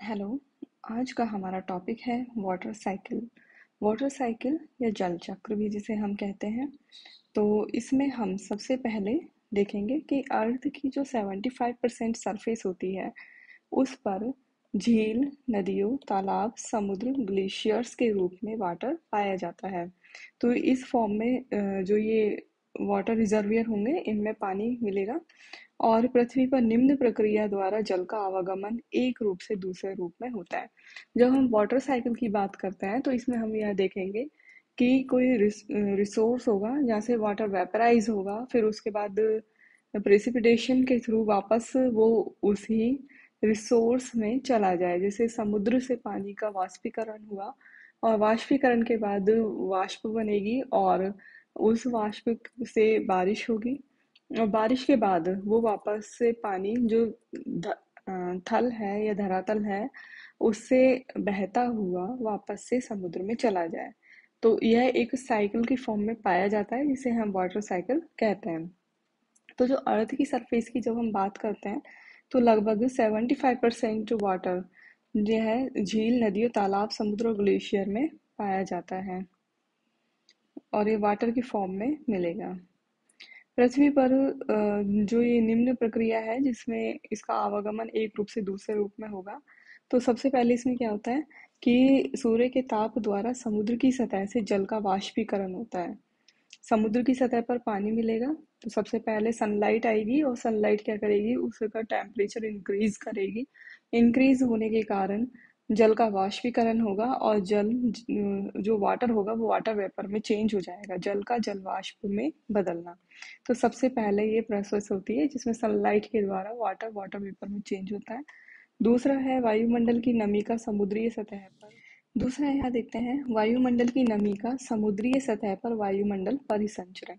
Hello. आज का हमारा टॉपिक है वाटर साइकिल। वाटर साइकिल या जल चक्र भी जिसे हम कहते हैं। तो इसमें हम सबसे पहले देखेंगे कि अर्थ की जो 75% सरफेस होती है उस पर झील, नदियों, तालाब, समुद्र, ग्लेशियर्स के रूप में वाटर पाया जाता है। तो इस फॉर्म में जो ये वाटर रिजर्वियर होंगे इनमें पानी मिलेगा और पृथ्वी पर निम्न प्रक्रिया द्वारा जल का आवागमन एक रूप से दूसरे रूप में होता है। जब हम वाटर साइकिल की बात करते हैं तो इसमें हम यह देखेंगे कि कोई रिसोर्स होगा जहाँ से वाटर वेपराइज होगा, फिर उसके बाद प्रेसिपिटेशन के थ्रू वापस वो उसी रिसोर्स में चला जाए। जैसे समुद्र से पानी का वाष्पीकरण हुआ और वाष्पीकरण के बाद वाष्प बनेगी और उस वाष्प से बारिश होगी और बारिश के बाद वो वापस से पानी जो थल है या धरातल है उससे बहता हुआ वापस से समुद्र में चला जाए। तो यह एक साइकिल की फॉर्म में पाया जाता है जिसे हम वाटर साइकिल कहते हैं। तो जो अर्थ की सरफेस की जब हम बात करते हैं तो लगभग 75% वाटर जो है झील, नदियों, तालाब, समुद्र और ग्लेशियर में पाया जाता है और ये वाटर की फॉर्म में मिलेगा। पृथ्वी पर जो ये निम्न प्रक्रिया है जिसमें इसका आवागमन एक रूप से दूसरे रूप में होगा। तो सबसे पहले इसमें क्या होता है कि सूर्य के ताप द्वारा समुद्र की सतह से जल का वाष्पीकरण होता है। समुद्र की सतह पर पानी मिलेगा तो सबसे पहले सनलाइट आएगी और सनलाइट क्या करेगी, उसका टेम्परेचर इंक्रीज करेगी। इंक्रीज होने के कारण जल का वाष्पीकरण होगा और जल जो वाटर होगा वो वाटर वेपर में चेंज हो जाएगा, जल का जल वाष्प में बदलना। तो सबसे पहले ये प्रोसेस होती है जिसमें सनलाइट के द्वारा वाटर वाटर वेपर में चेंज होता है। दूसरा है वायुमंडल की नमी का समुद्रीय सतह पर। दूसरा यहाँ देखते हैं वायुमंडल की नमी का समुद्रीय सतह पर वायुमंडल परिसंचरण।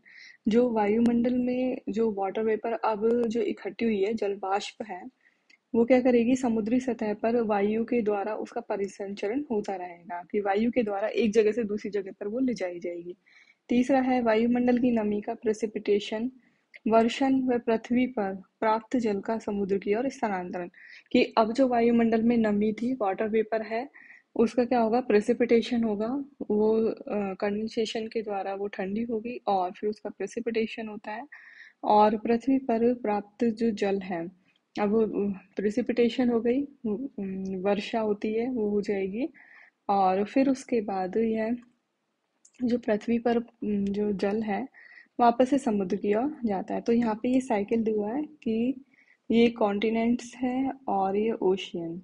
जो वायुमंडल में जो वाटर वेपर अब जो इकट्ठी हुई है, जल वाष्प है, वो क्या करेगी, समुद्री सतह पर वायु के द्वारा उसका परिसंचरण होता रहेगा कि वायु के द्वारा एक जगह से दूसरी जगह पर वो ले जाई जाएगी। तीसरा है वायुमंडल की नमी का प्रेसिपिटेशन, वर्षण व पृथ्वी पर प्राप्त जल का समुद्र की ओर स्थानांतरण। कि अब जो वायुमंडल में नमी थी, वाटर वेपर है, उसका क्या होगा, प्रेसिपिटेशन होगा। वो कंडेंसेशन के द्वारा वो ठंडी होगी और फिर उसका प्रेसिपिटेशन होता है और पृथ्वी पर प्राप्त जो जल है, अब प्रेसिपिटेशन हो गई, वर्षा होती है वो हो जाएगी और फिर उसके बाद यह जो पृथ्वी पर जो जल है वापस से समुद्र की ओर जाता है। तो यहाँ पे ये साइकिल दिया है कि ये कॉन्टिनेंट्स है और ये ओशियन।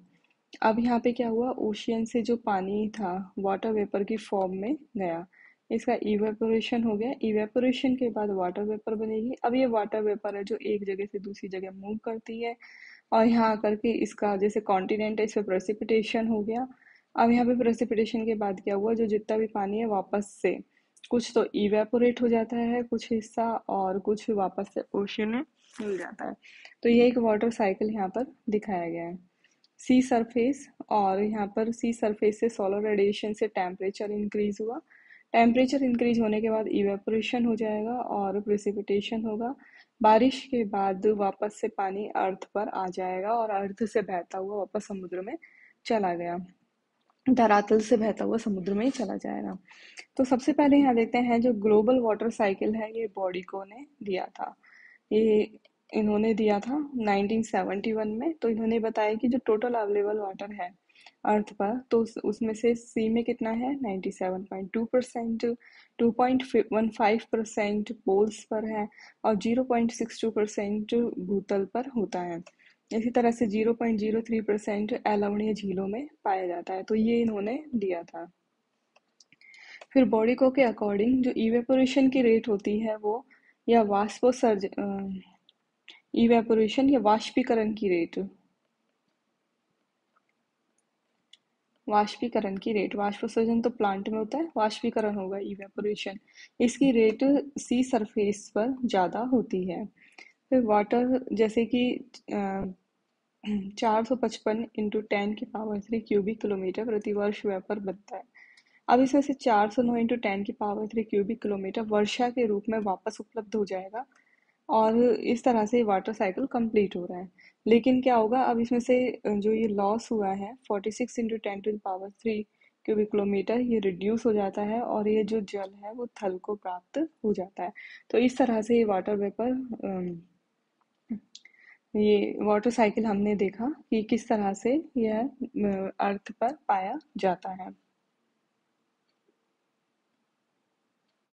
अब यहाँ पे क्या हुआ, ओशियन से जो पानी था वाटर वेपर की फॉर्म में गया, इसका इवेपोरेशन हो गया। इवेपोरेशन के बाद वाटर वेपर बनेगी। अब ये वाटर वेपर है जो एक जगह से दूसरी जगह मूव करती है और यहाँ आकर के इसका जैसे कॉन्टिनेंट है इस पे प्रेसिपिटेशन हो गया। अब यहाँ पे प्रेसिपिटेशन के बाद क्या हुआ, जो जितना भी पानी है वापस से कुछ तो इवेपोरेट हो जाता है कुछ हिस्सा और कुछ वापस से ओशन में मिल जाता है। तो ये एक वाटर साइकिल यहाँ पर दिखाया गया है। सी सरफेस, और यहाँ पर सी सरफेस से सोलर रेडिएशन से टेम्परेचर इंक्रीज हुआ। टेम्परेचर इंक्रीज होने के बाद इवेपोरेशन हो जाएगा और प्रेसिपिटेशन होगा। बारिश के बाद वापस से पानी अर्थ पर आ जाएगा और अर्थ से बहता हुआ वापस समुद्र में चला गया, धरातल से बहता हुआ समुद्र में ही चला जाएगा। तो सबसे पहले यहाँ देखते हैं जो ग्लोबल वाटर साइकिल है ये बॉडिको ने दिया था। ये इन्होंने दिया था 1971 में। तो इन्होंने बताया कि जो टोटल अवेलेबल वाटर है अर्थ पर, तो उसमें से सी में कितना है, 97.2%, 2.15% पोल्स पर है और 0.62% भूतल पर होता है। इसी तरह से 0.03% अलवणीय झीलों में पाया जाता है। तो ये इन्होंने दिया था। फिर बॉडिको के अकॉर्डिंग जो इवेपोरेशन की रेट होती है वो, या वाष्पोसर्ज इवेपोरेशन या वाष्पीकरण की रेट, वाष्पीकरण की रेट, वाष्पोत्सर्जन तो प्लांट में होता है, वाष्पीकरण होगा इवेपोरेशन, इसकी रेट सी सरफेस पर ज़्यादा होती है। फिर वाटर जैसे कि 455 × 10⁻³ क्यूबिक किलोमीटर प्रति वर्ष वेपर बनता है। अब इसमें से 409 × 10⁻³ क्यूबिक किलोमीटर वर्षा के रूप में वापस उपलब्ध हो जाएगा और इस तरह से वाटर साइकिल कंप्लीट हो रहा है। लेकिन क्या होगा, अब इसमें से जो ये लॉस हुआ है 46 × 10⁻³ क्यूबिक किलोमीटर, ये रिड्यूस हो जाता है और ये जो जल है वो थल को प्राप्त हो जाता है। तो इस तरह से ये वाटर वेपर, ये वाटर साइकिल हमने देखा कि किस तरह से यह अर्थ पर पाया जाता है।